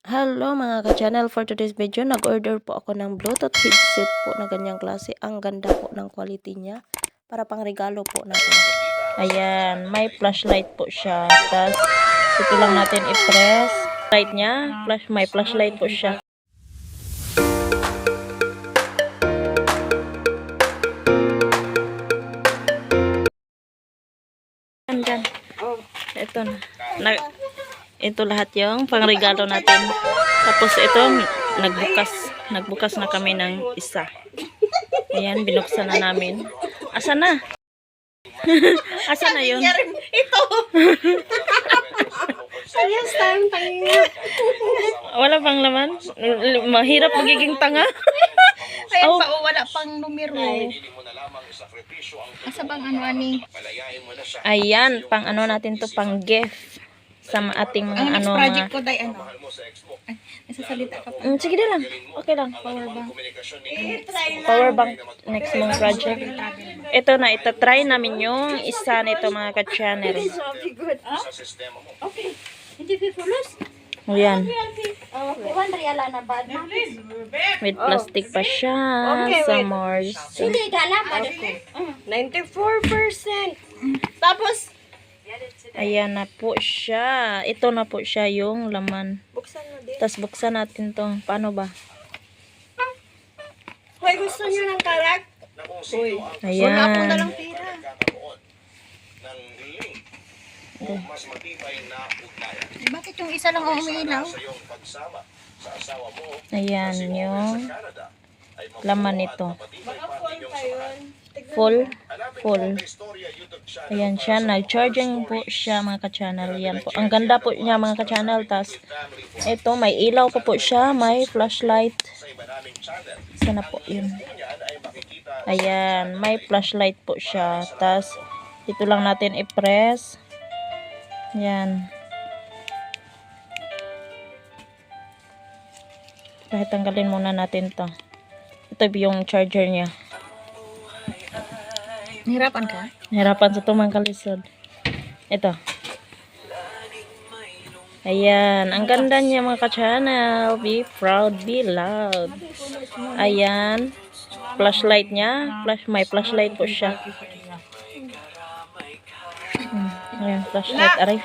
Hello mga ka-channel, for today's video, nag-order po ako ng Bluetooth headset po na ganyang klase. Ang ganda po ng quality niya. Para pang regalo po natin. Ayan, may flashlight po siya. Tapos, ito lang natin i-press. Light niya, may flashlight po siya. Andyan. Ito na. Ito lahat yung pangregalo natin. Tapos ito, nagbukas na kami ng isa. Ayan, binuksan na namin. Asa na? Asa na yun? Ito. Ayos tayong tanga. Wala pang laman? Mahirap magiging tanga. Ayan pa, wala pang numero. Asa bang ano ani? Ayan, pang ano natin to, pang gift sa ating mga Ang next ano. project ko day ano? Ay, nagsasalita ka pa. Sige na lang. Okay lang. Power bank. Power bank next mong project. Ito na, itatry namin yung isa nito mga ka-channel. Okay. Hindi pipulos? Ayan. Iwan reala na ba na? With plastic pa siya. Sa Mars. Hindi dala pa ko. 94%. Tapos, Ayan na po siya. Ito na po siya yung laman. buksan mo din. Tapos buksan natin to. Paano ba? Hoy, gusto niyo ng karak? Hoy. Wala po na Ayan. lang pera. Bakit yung isa lang ang umiilaw? Ayan yung laman nito. Baka full pa yun. Full. Full. Ayan siya. Nag-charging po siya mga ka-channel. Yan po. Ang ganda po niya mga ka-channel. Tapos ito may ilaw pa po siya. May flashlight. Sana po yun. Ayan. May flashlight po siya. Tapos ito lang natin i-press. Yan. Kahit tanggalin muna natin to. Ito yung charger niya. Nahirapan ka? Nahirapan sa tumangkal lisod. Ito. Ayan. Ang ganda niya mga ka-channel. Be proud, be loud. Ayan. Flashlight niya. May flashlight po siya. Ayan, flashlight. Aray.